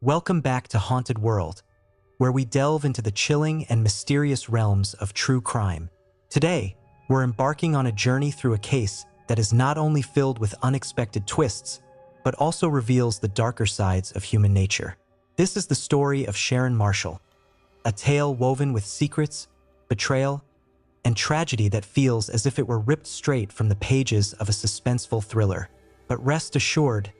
Welcome back to Haunted World, where we delve into the chilling and mysterious realms of true crime. Today, we're embarking on a journey through a case that is not only filled with unexpected twists, but also reveals the darker sides of human nature. This is the story of Sharon Marshall, a tale woven with secrets, betrayal, and tragedy that feels as if it were ripped straight from the pages of a suspenseful thriller. But rest assured,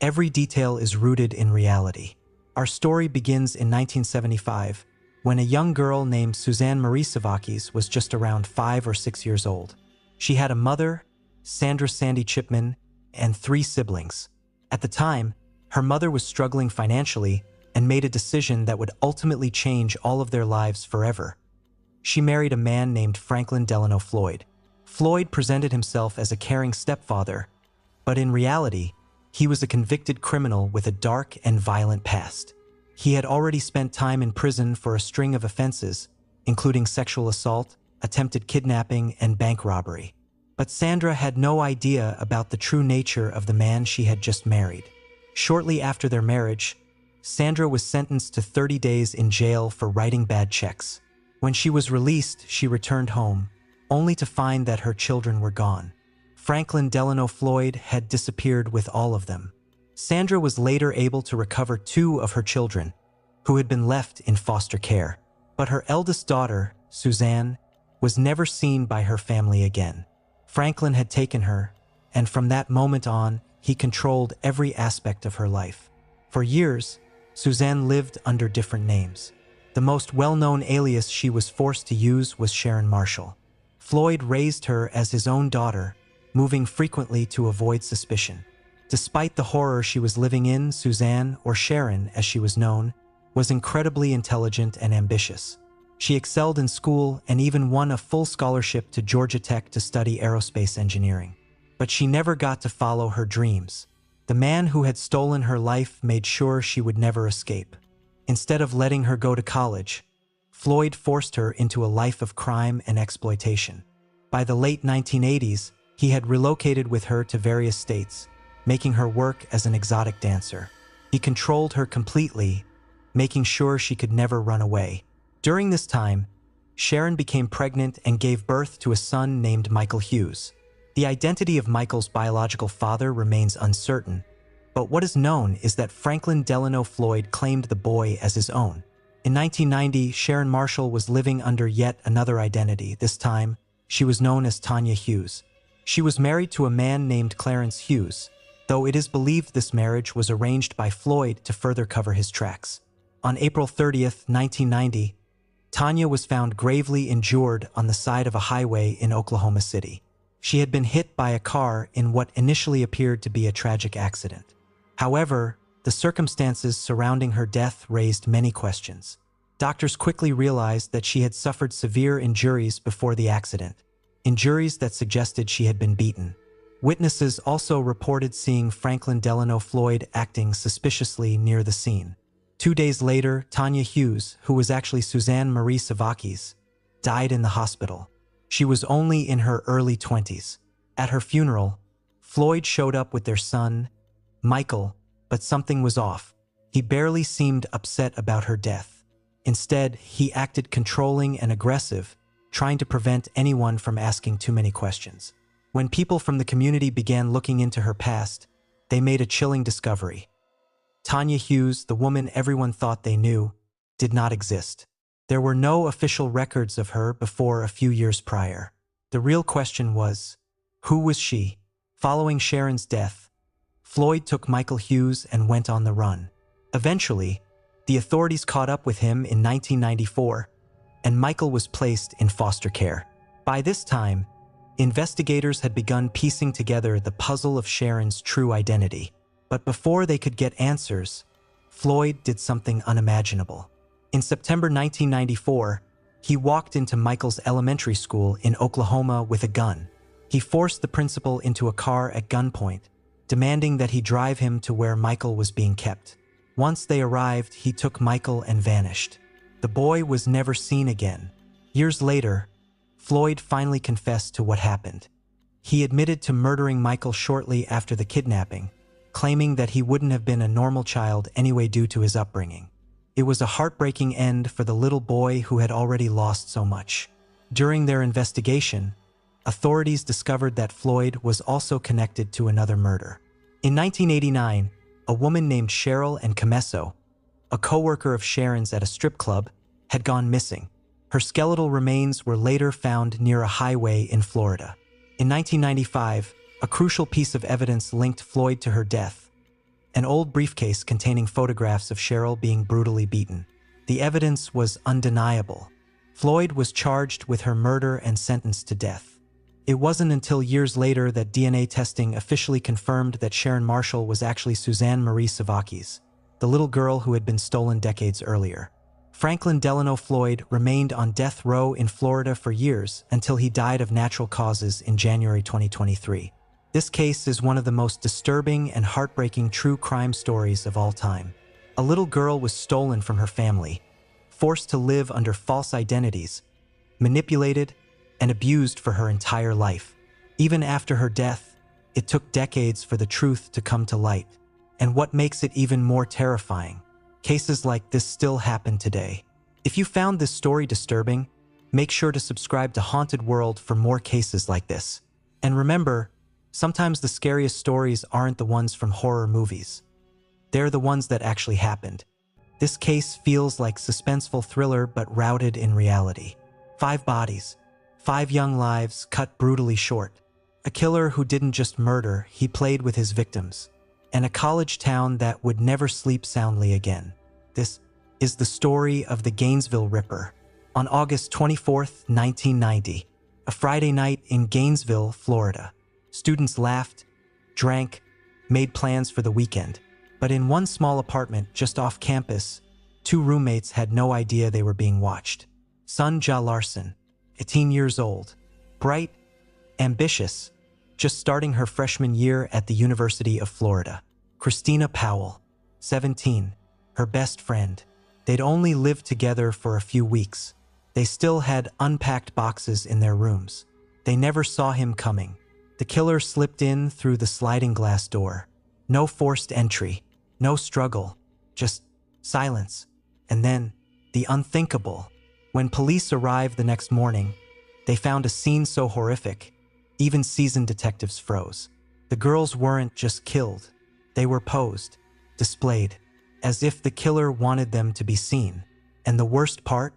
every detail is rooted in reality. Our story begins in 1975, when a young girl named Suzanne Marie Savakis was just around 5 or 6 years old. She had a mother, Sandra Sandy Chipman, and 3 siblings. At the time, her mother was struggling financially and made a decision that would ultimately change all of their lives forever. She married a man named Franklin Delano Floyd. Floyd presented himself as a caring stepfather, but in reality, he was a convicted criminal with a dark and violent past. He had already spent time in prison for a string of offenses, including sexual assault, attempted kidnapping, and bank robbery. But Sandra had no idea about the true nature of the man she had just married. Shortly after their marriage, Sandra was sentenced to 30 days in jail for writing bad checks. When she was released, she returned home, only to find that her children were gone. Franklin Delano Floyd had disappeared with all of them. Sandra was later able to recover 2 of her children, who had been left in foster care. But her eldest daughter, Suzanne, was never seen by her family again. Franklin had taken her, and from that moment on, he controlled every aspect of her life. For years, Suzanne lived under different names. The most well-known alias she was forced to use was Sharon Marshall. Floyd raised her as his own daughter, moving frequently to avoid suspicion. Despite the horror she was living in, Suzanne, or Sharon as she was known, was incredibly intelligent and ambitious. She excelled in school and even won a full scholarship to Georgia Tech to study aerospace engineering. But she never got to follow her dreams. The man who had stolen her life made sure she would never escape. Instead of letting her go to college, Floyd forced her into a life of crime and exploitation. By the late 1980s, he had relocated with her to various states, making her work as an exotic dancer. He controlled her completely, making sure she could never run away. During this time, Sharon became pregnant and gave birth to a son named Michael Hughes. The identity of Michael's biological father remains uncertain, but what is known is that Franklin Delano Floyd claimed the boy as his own. In 1990, Sharon Marshall was living under yet another identity. This time, she was known as Tanya Hughes. She was married to a man named Clarence Hughes, though it is believed this marriage was arranged by Floyd to further cover his tracks. On April 30th, 1990, Tanya was found gravely injured on the side of a highway in Oklahoma City. She had been hit by a car in what initially appeared to be a tragic accident. However, the circumstances surrounding her death raised many questions. Doctors quickly realized that she had suffered severe injuries before the accident, injuries that suggested she had been beaten. Witnesses also reported seeing Franklin Delano Floyd acting suspiciously near the scene. 2 days later, Tanya Hughes, who was actually Suzanne Marie Savakis, died in the hospital. She was only in her early 20s. At her funeral, Floyd showed up with their son, Michael, but something was off. He barely seemed upset about her death. Instead, he acted controlling and aggressive, trying to prevent anyone from asking too many questions. When people from the community began looking into her past, they made a chilling discovery. Tanya Hughes, the woman everyone thought they knew, did not exist. There were no official records of her before a few years prior. The real question was, who was she? Following Sharon's death, Floyd took Michael Hughes and went on the run. Eventually, the authorities caught up with him in 1994, and Michael was placed in foster care. By this time, investigators had begun piecing together the puzzle of Sharon's true identity. But before they could get answers, Floyd did something unimaginable. In September 1994, he walked into Michael's elementary school in Oklahoma with a gun. He forced the principal into a car at gunpoint, demanding that he drive him to where Michael was being kept. Once they arrived, he took Michael and vanished. The boy was never seen again. Years later, Floyd finally confessed to what happened. He admitted to murdering Michael shortly after the kidnapping, claiming that he wouldn't have been a normal child anyway due to his upbringing. It was a heartbreaking end for the little boy who had already lost so much. During their investigation, authorities discovered that Floyd was also connected to another murder. In 1989, a woman named Cheryl and Camesso, a co-worker of Sharon's at a strip club, had gone missing. Her skeletal remains were later found near a highway in Florida. In 1995, a crucial piece of evidence linked Floyd to her death: an old briefcase containing photographs of Cheryl being brutally beaten. The evidence was undeniable. Floyd was charged with her murder and sentenced to death. It wasn't until years later that DNA testing officially confirmed that Sharon Marshall was actually Suzanne Marie Savakis, the little girl who had been stolen decades earlier. Franklin Delano Floyd remained on death row in Florida for years until he died of natural causes in January 2023. This case is one of the most disturbing and heartbreaking true crime stories of all time. A little girl was stolen from her family, forced to live under false identities, manipulated, and abused for her entire life. Even after her death, it took decades for the truth to come to light. And what makes it even more terrifying, cases like this still happen today. If you found this story disturbing, make sure to subscribe to Haunted World for more cases like this. And remember, sometimes the scariest stories aren't the ones from horror movies. They're the ones that actually happened. This case feels like suspenseful thriller but rooted in reality. 5 bodies, 5 young lives cut brutally short. A killer who didn't just murder, he played with his victims. And a college town that would never sleep soundly again. This is the story of the Gainesville Ripper. On August 24, 1990, a Friday night in Gainesville, Florida, students laughed, drank, made plans for the weekend. But in one small apartment just off campus, 2 roommates had no idea they were being watched. Sunja Larson, 18 years old, bright, ambitious, just starting her freshman year at the University of Florida. Christina Powell, 17, her best friend. They'd only lived together for a few weeks. They still had unpacked boxes in their rooms. They never saw him coming. The killer slipped in through the sliding glass door. No forced entry, no struggle, just silence. And then, the unthinkable. When police arrived the next morning, they found a scene so horrific, even seasoned detectives froze. The girls weren't just killed. They were posed, displayed, as if the killer wanted them to be seen. And the worst part?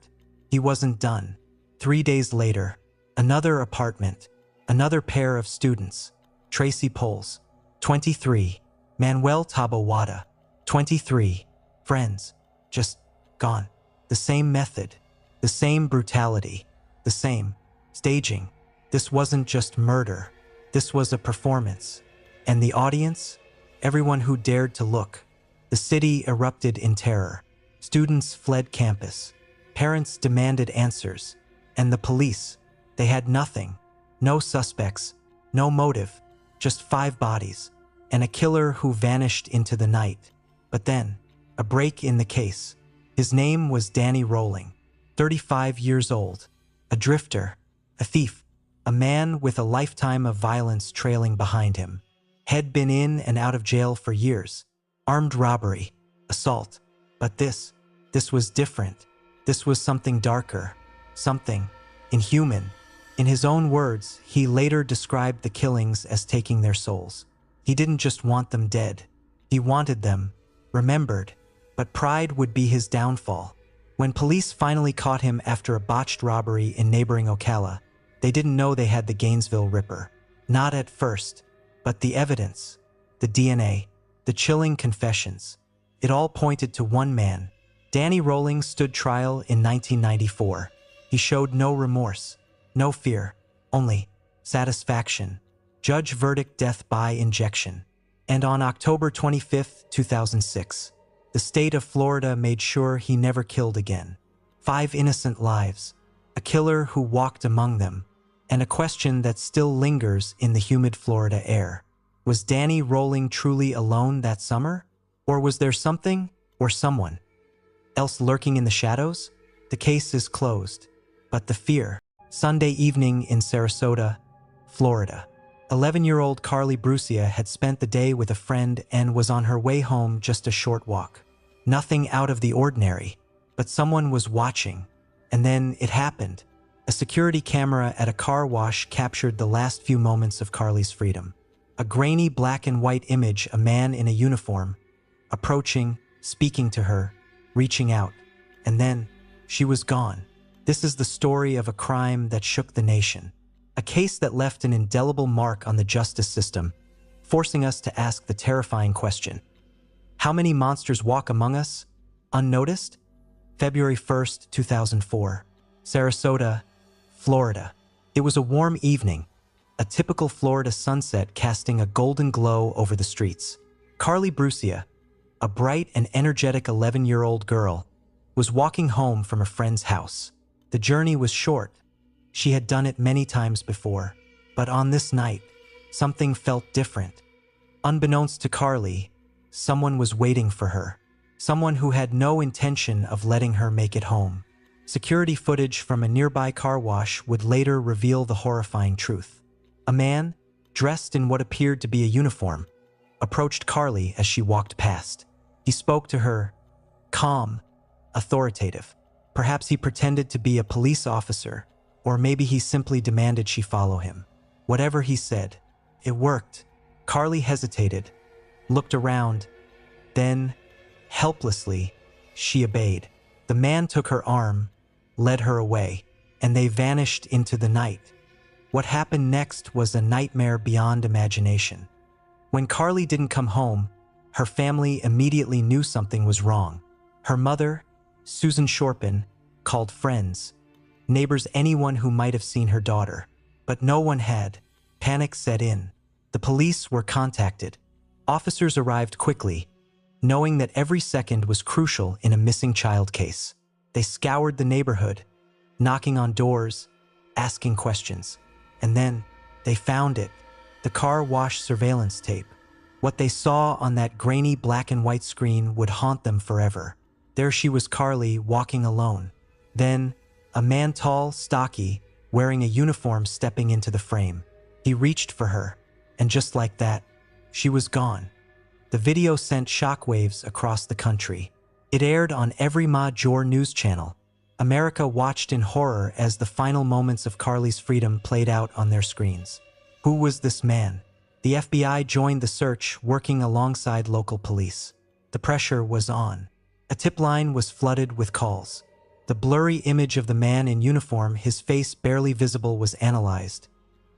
He wasn't done. 3 days later, another apartment, another pair of students. Tracy Poles, 23, Manuel Tabawada, 23, friends, just gone. The same method, the same brutality, the same staging. This wasn't just murder. This was a performance. And the audience? Everyone who dared to look. The city erupted in terror. Students fled campus. Parents demanded answers. And the police, they had nothing. No suspects, no motive, just 5 bodies, and a killer who vanished into the night. But then, a break in the case. His name was Danny Rolling, 35 years old, a drifter, a thief, a man with a lifetime of violence trailing behind him. Had been in and out of jail for years. Armed robbery, assault. But this was different. This was something darker, something inhuman. In his own words, he later described the killings as taking their souls. He didn't just want them dead. He wanted them remembered. But pride would be his downfall. When police finally caught him after a botched robbery in neighboring Ocala, they didn't know they had the Gainesville Ripper. Not at first, but the evidence, the DNA, the chilling confessions, it all pointed to one man. Danny Rolling stood trial in 1994. He showed no remorse, no fear, only satisfaction. Judge verdict death by injection. And on October 25, 2006, the state of Florida made sure he never killed again. 5 innocent lives, a killer who walked among them, and a question that still lingers in the humid Florida air. Was Danny Rolling truly alone that summer? Or was there something, or someone, else lurking in the shadows? The case is closed, but the fear. Sunday evening in Sarasota, Florida. 11-year-old Carly Brucia had spent the day with a friend and was on her way home, just a short walk. Nothing out of the ordinary, but someone was watching. And then it happened. A security camera at a car wash captured the last few moments of Carly's freedom. A grainy black and white image, a man in a uniform, approaching, speaking to her, reaching out. And then she was gone. This is the story of a crime that shook the nation. A case that left an indelible mark on the justice system, forcing us to ask the terrifying question: how many monsters walk among us, unnoticed? February 1st, 2004. Sarasota, Florida. It was a warm evening, a typical Florida sunset casting a golden glow over the streets. Carly Brucia, a bright and energetic 11-year-old girl, was walking home from a friend's house. The journey was short. She had done it many times before, but on this night, something felt different. Unbeknownst to Carly, someone was waiting for her. Someone who had no intention of letting her make it home. Security footage from a nearby car wash would later reveal the horrifying truth. A man, dressed in what appeared to be a uniform, approached Carly as she walked past. He spoke to her, calm, authoritative. Perhaps he pretended to be a police officer, or maybe he simply demanded she follow him. Whatever he said, it worked. Carly hesitated, looked around, then, helplessly, she obeyed. The man took her arm, led her away, and they vanished into the night. What happened next was a nightmare beyond imagination. When Carly didn't come home, her family immediately knew something was wrong. Her mother, Susan Shorpen, called friends, neighbors, anyone who might have seen her daughter. But no one had. Panic set in. The police were contacted. Officers arrived quickly, knowing that every second was crucial in a missing child case. They scoured the neighborhood, knocking on doors, asking questions. And then they found it, the car wash surveillance tape. What they saw on that grainy black and white screen would haunt them forever. There she was, Carly, walking alone. Then, a man, tall, stocky, wearing a uniform, stepping into the frame. He reached for her, and just like that, she was gone. The video sent shockwaves across the country. It aired on every major news channel. America watched in horror as the final moments of Carly's freedom played out on their screens. Who was this man? The FBI joined the search, working alongside local police. The pressure was on. A tip line was flooded with calls. The blurry image of the man in uniform, his face barely visible, was analyzed,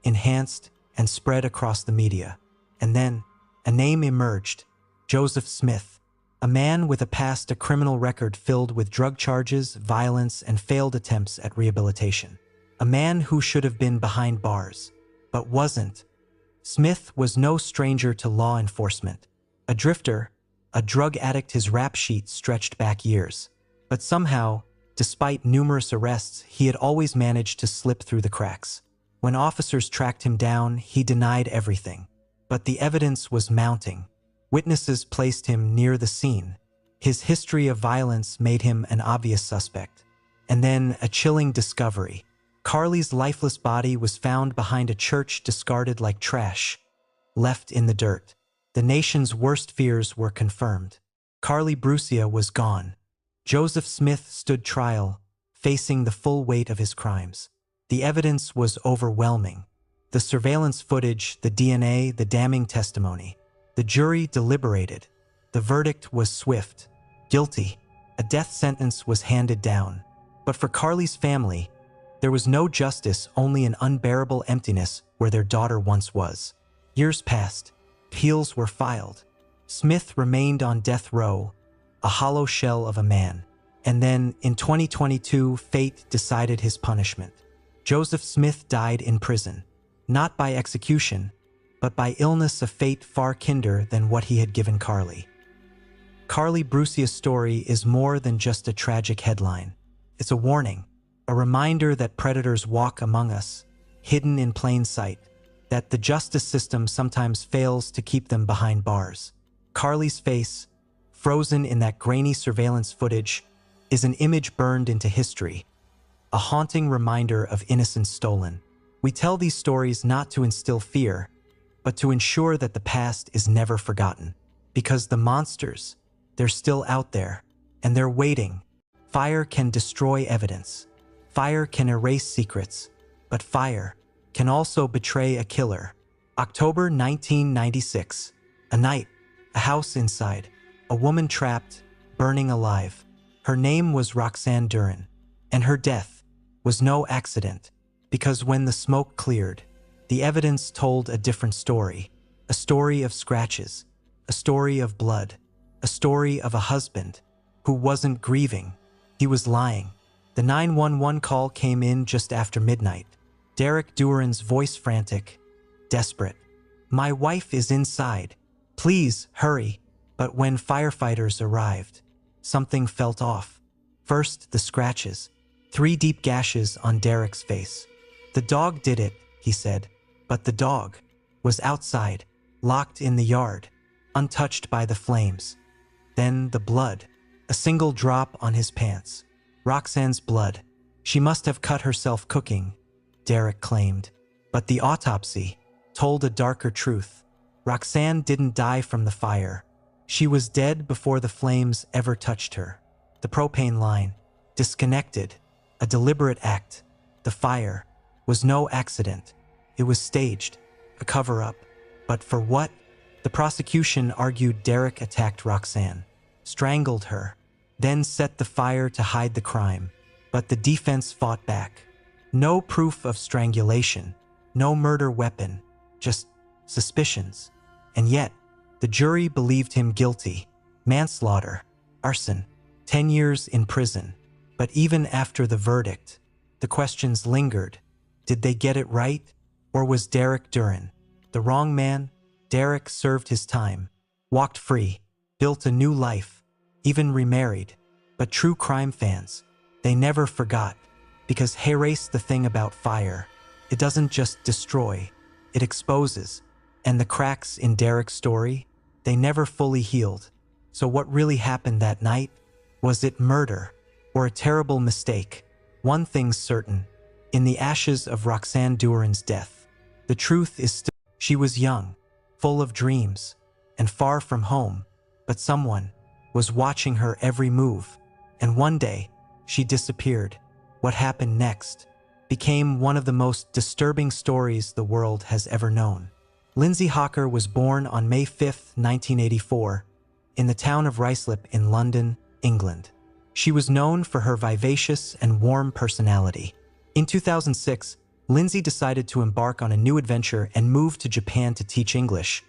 enhanced, and spread across the media. And then, a name emerged: Joseph Smith, a man with a past, a criminal record filled with drug charges, violence, and failed attempts at rehabilitation. A man who should have been behind bars, but wasn't. Smith was no stranger to law enforcement. A drifter, a drug addict, his rap sheet stretched back years. But somehow, despite numerous arrests, he had always managed to slip through the cracks. When officers tracked him down, he denied everything. But the evidence was mounting. Witnesses placed him near the scene. His history of violence made him an obvious suspect. And then a chilling discovery. Carly's lifeless body was found behind a church, discarded like trash, left in the dirt. The nation's worst fears were confirmed. Carly Brucia was gone. Joseph Smith stood trial, facing the full weight of his crimes. The evidence was overwhelming. The surveillance footage, the DNA, the damning testimony. The jury deliberated. The verdict was swift. Guilty. A death sentence was handed down. But for Carly's family, there was no justice, only an unbearable emptiness where their daughter once was. Years passed. Appeals were filed. Smith remained on death row, a hollow shell of a man. And then, in 2022, fate decided his punishment. Joseph Smith died in prison, not by execution, but by illness, a fate far kinder than what he had given Carly. Carly Brucia's story is more than just a tragic headline. It's a warning, a reminder that predators walk among us, hidden in plain sight, that the justice system sometimes fails to keep them behind bars. Carly's face, frozen in that grainy surveillance footage, is an image burned into history, a haunting reminder of innocence stolen. We tell these stories not to instill fear, but to ensure that the past is never forgotten. Because the monsters, they're still out there, and they're waiting. Fire can destroy evidence. Fire can erase secrets, but fire can also betray a killer. October 1996. A night, a house inside, a woman trapped, burning alive. Her name was Roxanne Duran, and her death was no accident, because when the smoke cleared, the evidence told a different story. A story of scratches, a story of blood, a story of a husband who wasn't grieving, he was lying. The 911 call came in just after midnight. Derek Duran's voice frantic, desperate. "My wife is inside. Please, hurry." But when firefighters arrived, something felt off. First, the scratches, 3 deep gashes on Derek's face. "The dog did it," he said, but the dog was outside, locked in the yard, untouched by the flames. Then the blood, a single drop on his pants. Roxanne's blood. She must have cut herself cooking, Derek claimed. But the autopsy told a darker truth. Roxanne didn't die from the fire. She was dead before the flames ever touched her. The propane line, disconnected, a deliberate act. The fire was no accident. It was staged, a cover-up. But for what? The prosecution argued Derek attacked Roxanne, strangled her, then set the fire to hide the crime. But the defense fought back. No proof of strangulation, no murder weapon, just suspicions. And yet, the jury believed him guilty. Manslaughter, arson, 10 years in prison. But even after the verdict, the questions lingered. Did they get it right? Or was Derek Duran the wrong man? Derek served his time, walked free, built a new life, even remarried. But true crime fans, they never forgot. Because here's the thing about fire. It doesn't just destroy, it exposes. And the cracks in Derek's story, they never fully healed. So what really happened that night? Was it murder or a terrible mistake? One thing's certain. In the ashes of Roxanne Duran's death, the truth is still. She was young, full of dreams, and far from home. But someone was watching her every move. And one day, she disappeared. What happened next became one of the most disturbing stories the world has ever known. Lindsay Hawker was born on May 5, 1984, in the town of Ruislip in London, England. She was known for her vivacious and warm personality. In 2006, Lindsay decided to embark on a new adventure and moved to Japan to teach English.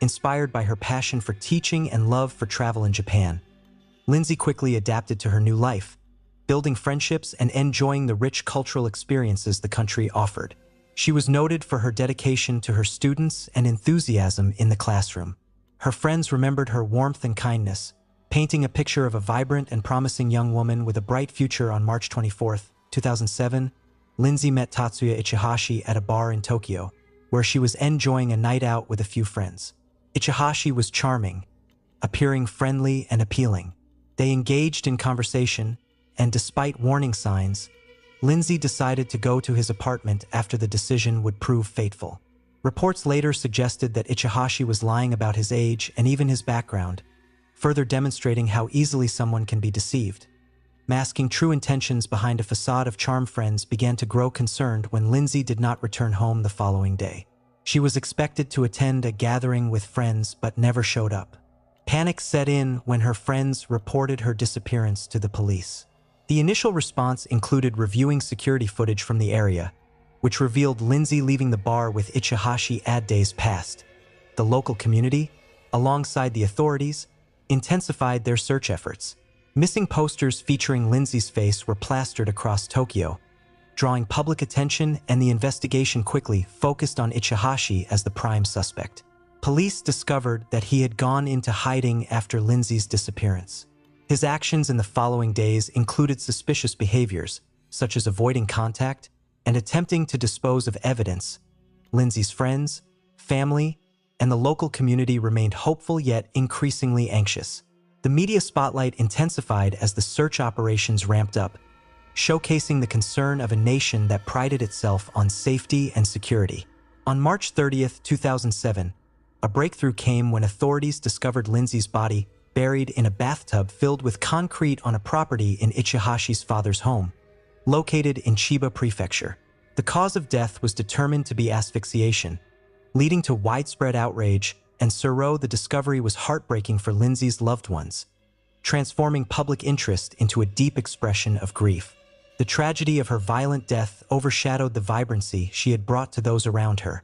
Inspired by her passion for teaching and love for travel in Japan, Lindsay quickly adapted to her new life, building friendships and enjoying the rich cultural experiences the country offered. She was noted for her dedication to her students and enthusiasm in the classroom. Her friends remembered her warmth and kindness, painting a picture of a vibrant and promising young woman with a bright future. On March 24, 2007, Lindsay met Tatsuya Ichihashi at a bar in Tokyo, where she was enjoying a night out with a few friends. Ichihashi was charming, appearing friendly and appealing. They engaged in conversation, and despite warning signs, Lindsay decided to go to his apartment after the decision would prove fateful. Reports later suggested that Ichihashi was lying about his age and even his background, further demonstrating how easily someone can be deceived. Masking true intentions behind a facade of charm, friends began to grow concerned when Lindsay did not return home the following day. She was expected to attend a gathering with friends but never showed up. Panic set in when her friends reported her disappearance to the police. The initial response included reviewing security footage from the area, which revealed Lindsay leaving the bar with Ichihashi days past. The local community, alongside the authorities, intensified their search efforts. Missing posters featuring Lindsay's face were plastered across Tokyo, drawing public attention, and the investigation quickly focused on Ichihashi as the prime suspect. Police discovered that he had gone into hiding after Lindsay's disappearance. His actions in the following days included suspicious behaviors, such as avoiding contact and attempting to dispose of evidence. Lindsay's friends, family, and the local community remained hopeful yet increasingly anxious. The media spotlight intensified as the search operations ramped up, showcasing the concern of a nation that prided itself on safety and security. On March 30th, 2007, a breakthrough came when authorities discovered Lindsay's body buried in a bathtub filled with concrete on a property in Ichihashi's father's home, located in Chiba Prefecture. The cause of death was determined to be asphyxiation, leading to widespread outrage, and the discovery was heartbreaking for Lindsay's loved ones, transforming public interest into a deep expression of grief. The tragedy of her violent death overshadowed the vibrancy she had brought to those around her,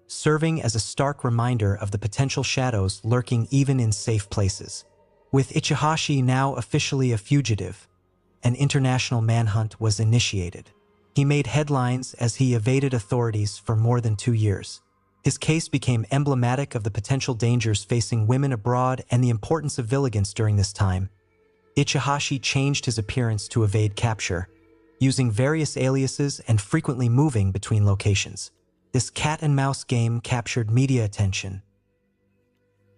serving as a stark reminder of the potential shadows lurking even in safe places. With Ichihashi now officially a fugitive, an international manhunt was initiated. He made headlines as he evaded authorities for more than 2 years. His case became emblematic of the potential dangers facing women abroad and the importance of vigilance during this time. Ichihashi changed his appearance to evade capture, using various aliases and frequently moving between locations. This cat-and-mouse game captured media attention,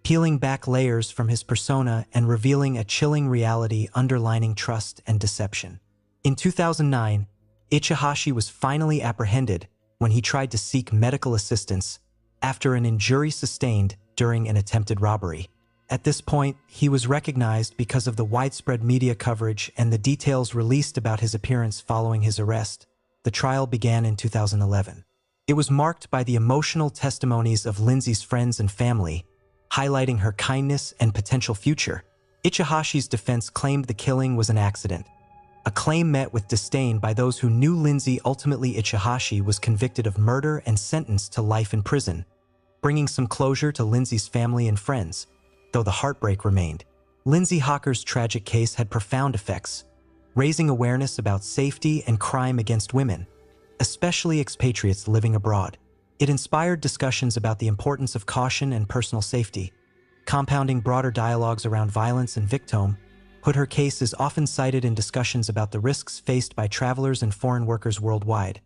peeling back layers from his persona and revealing a chilling reality underlining trust and deception. In 2009, Ichihashi was finally apprehended when he tried to seek medical assistance after an injury sustained during an attempted robbery. At this point, he was recognized because of the widespread media coverage and the details released about his appearance following his arrest. The trial began in 2011. It was marked by the emotional testimonies of Lindsay's friends and family, highlighting her kindness and potential future. Ichihashi's defense claimed the killing was an accident, a claim met with disdain by those who knew Lindsay. Ultimately, Ichihashi was convicted of murder and sentenced to life in prison, bringing some closure to Lindsay's family and friends, though the heartbreak remained. Lindsay Hawker's tragic case had profound effects, raising awareness about safety and crime against women, especially expatriates living abroad. It inspired discussions about the importance of caution and personal safety, compounding broader dialogues around violence and victim. Her case is often cited in discussions about the risks faced by travelers and foreign workers worldwide,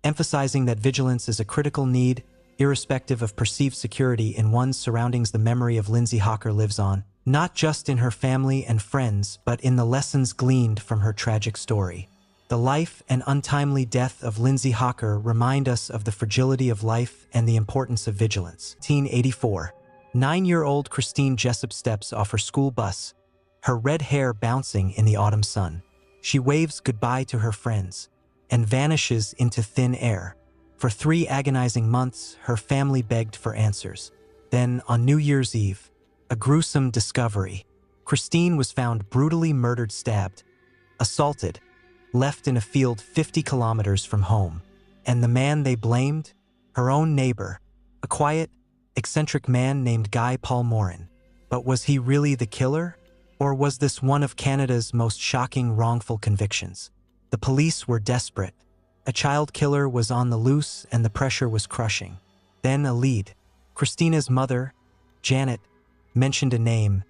emphasizing that vigilance is a critical need, irrespective of perceived security in one's surroundings. The memory of Lindsay Hawker lives on, not just in her family and friends, but in the lessons gleaned from her tragic story. The life and untimely death of Lindsay Hawker remind us of the fragility of life and the importance of vigilance. 1984. 9-year-old Christine Jessup steps off her school bus, her red hair bouncing in the autumn sun. She waves goodbye to her friends and vanishes into thin air. For 3 agonizing months, her family begged for answers. Then, on New Year's Eve, a gruesome discovery. Christine was found brutally murdered, stabbed, assaulted, left in a field 50 kilometers from home. And the man they blamed? Her own neighbor, a quiet, eccentric man named Guy Paul Morin. But was he really the killer? Or was this one of Canada's most shocking wrongful convictions? The police were desperate. A child killer was on the loose and the pressure was crushing. Then a lead. Christina's mother, Janet, mentioned a name: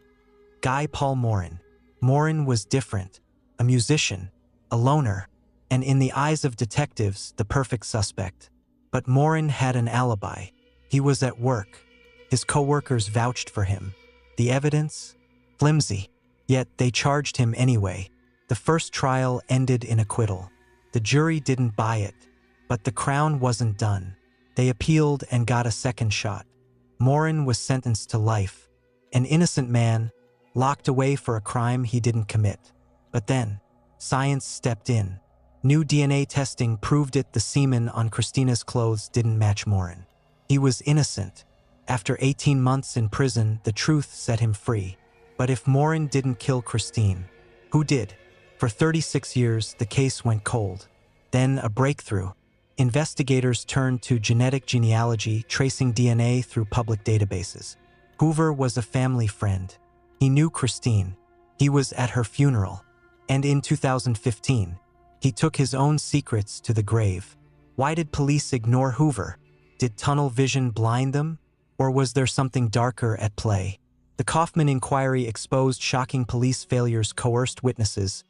Guy Paul Morin. Morin was different, a musician, a loner, and in the eyes of detectives, the perfect suspect. But Morin had an alibi. He was at work. His co-workers vouched for him. The evidence? Flimsy. Yet they charged him anyway. The first trial ended in acquittal. The jury didn't buy it, but the Crown wasn't done. They appealed and got a second shot. Morin was sentenced to life, an innocent man, locked away for a crime he didn't commit. But then, science stepped in. New DNA testing proved it. The semen on Christina's clothes didn't match Morin. He was innocent. After 18 months in prison, the truth set him free. But if Morin didn't kill Christine, who did? For 36 years, the case went cold. Then a breakthrough. Investigators turned to genetic genealogy, tracing DNA through public databases. Hoover was a family friend. He knew Christine. He was at her funeral. And in 2015, he took his own secrets to the grave. Why did police ignore Hoover? Did tunnel vision blind them? Or was there something darker at play? The Kaufman inquiry exposed shocking police failures, coerced witnesses,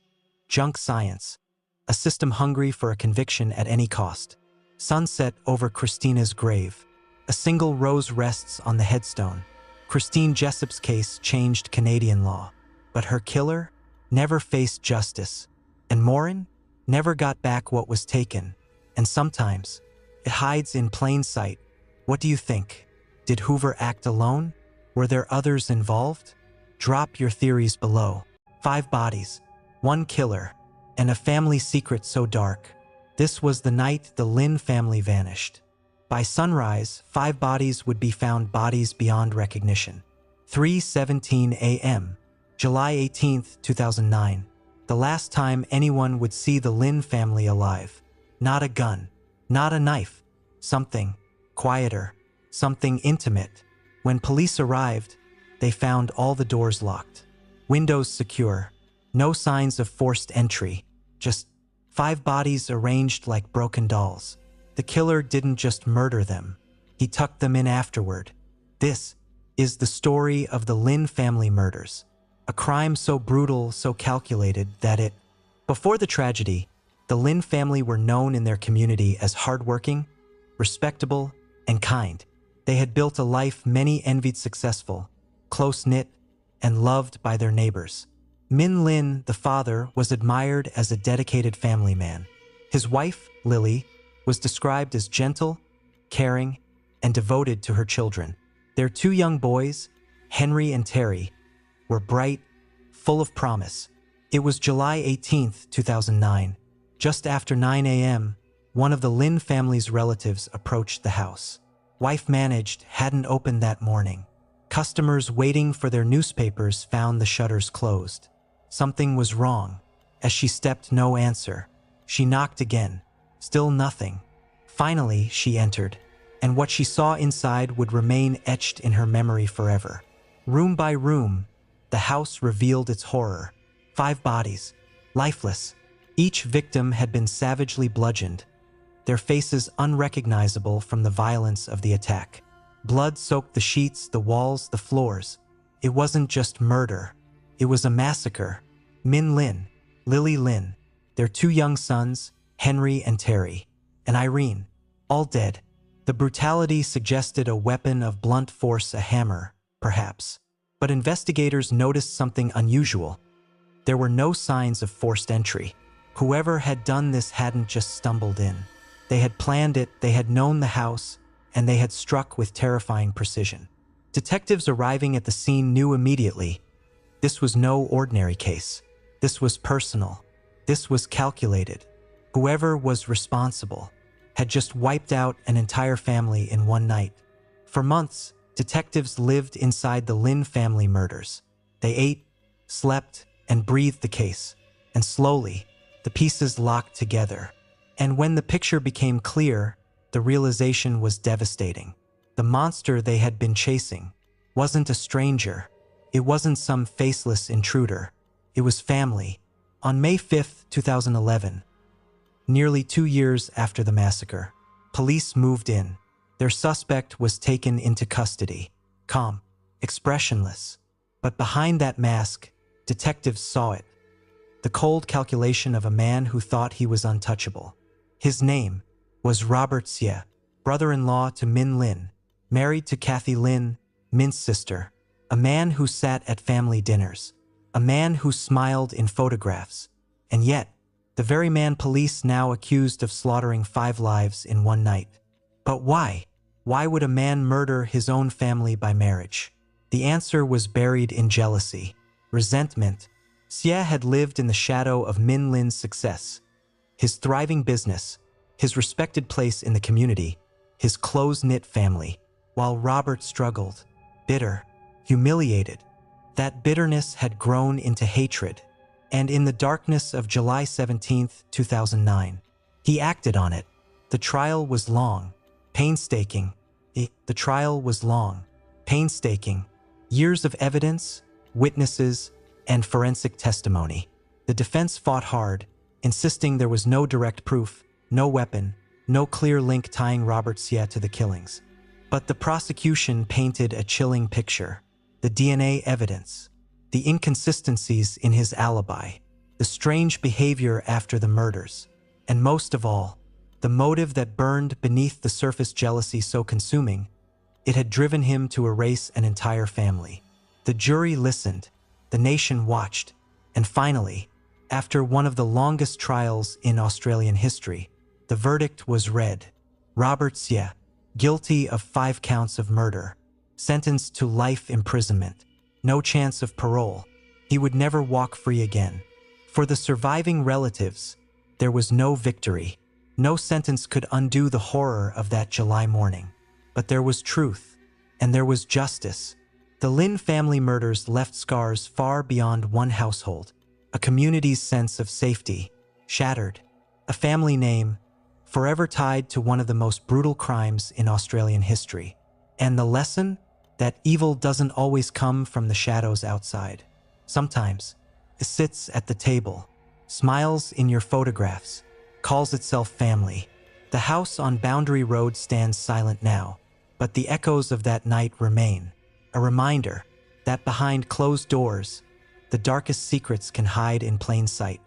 junk science, a system hungry for a conviction at any cost. Sunset over Christina's grave. A single rose rests on the headstone. Christine Jessup's case changed Canadian law, but her killer never faced justice, and Morin never got back what was taken. And sometimes, it hides in plain sight, What do you think? Did Hoover act alone? Were there others involved? Drop your theories below. 5 bodies, 1 killer, and a family secret so dark. This was the night the Lynn family vanished. By sunrise, 5 bodies would be found, bodies beyond recognition. 3:17 a.m., July 18, 2009. The last time anyone would see the Lynn family alive. Not a gun, not a knife. Something quieter, something intimate. When police arrived, they found all the doors locked, windows secure, no signs of forced entry, just 5 bodies arranged like broken dolls. The killer didn't just murder them, he tucked them in afterward. This is the story of the Lynn family murders. A crime so brutal, so calculated that it... Before the tragedy, the Lynn family were known in their community as hardworking, respectable, and kind. They had built a life many envied, successful, close-knit, and loved by their neighbors. Min Lin, the father, was admired as a dedicated family man. His wife, Lily, was described as gentle, caring, and devoted to her children. Their 2 young boys, Henry and Terry, were bright, full of promise. It was July 18, 2009. Just after 9 a.m., one of the Lynn family's relatives approached the house. Wife managed hadn't opened that morning. Customers waiting for their newspapers found the shutters closed. Something was wrong. As she stepped, no answer. She knocked again. Still nothing. Finally, she entered, and what she saw inside would remain etched in her memory forever. Room by room, the house revealed its horror. 5 bodies, lifeless. Each victim had been savagely bludgeoned, their faces unrecognizable from the violence of the attack. Blood soaked the sheets, the walls, the floors. It wasn't just murder. It was a massacre. Min Lin, Lily Lin, their 2 young sons, Henry and Terry, and Irene, all dead. The brutality suggested a weapon of blunt force, a hammer, perhaps. But investigators noticed something unusual. There were no signs of forced entry. Whoever had done this hadn't just stumbled in. They had planned it, they had known the house, and they had struck with terrifying precision. Detectives arriving at the scene knew immediately. This was no ordinary case. This was personal. This was calculated. Whoever was responsible had just wiped out an entire family in one night. For months, detectives lived inside the Lynn family murders. They ate, slept, and breathed the case. And slowly, the pieces locked together. And when the picture became clear, the realization was devastating. The monster they had been chasing wasn't a stranger. It wasn't some faceless intruder. It was family. On May 5, 2011, nearly 2 years after the massacre, police moved in. Their suspect was taken into custody, calm, expressionless. But behind that mask, detectives saw it. The cold calculation of a man who thought he was untouchable. His name was Robert Xie, brother-in-law to Min Lin, married to Kathy Lin, Min's sister, a man who sat at family dinners, a man who smiled in photographs, and yet, the very man police now accused of slaughtering 5 lives in one night. But why? Why would a man murder his own family by marriage? The answer was buried in jealousy, resentment. Xie had lived in the shadow of Min Lin's success, his thriving business, his respected place in the community, his close-knit family, while Robert struggled, bitter, humiliated. That bitterness had grown into hatred, and in the darkness of July 17, 2009, he acted on it. The trial was long, painstaking. The trial was long, painstaking. Years of evidence, witnesses, and forensic testimony. The defense fought hard, insisting there was no direct proof, no weapon, no clear link tying Robert Xie to the killings. But the prosecution painted a chilling picture. The DNA evidence, the inconsistencies in his alibi, the strange behavior after the murders, and most of all, the motive that burned beneath the surface, jealousy so consuming, it had driven him to erase an entire family. The jury listened, the nation watched, and finally, after one of the longest trials in Australian history, the verdict was read. Robert Xie, guilty of 5 counts of murder, sentenced to life imprisonment, no chance of parole. He would never walk free again. For the surviving relatives, there was no victory. No sentence could undo the horror of that July morning. But there was truth, and there was justice. The Lin family murders left scars far beyond one household, a community's sense of safety shattered, a family name forever tied to one of the most brutal crimes in Australian history. And the lesson? That evil doesn't always come from the shadows outside. Sometimes it sits at the table, smiles in your photographs, calls itself family. The house on Boundary Road stands silent now, but the echoes of that night remain, a reminder that behind closed doors, the darkest secrets can hide in plain sight.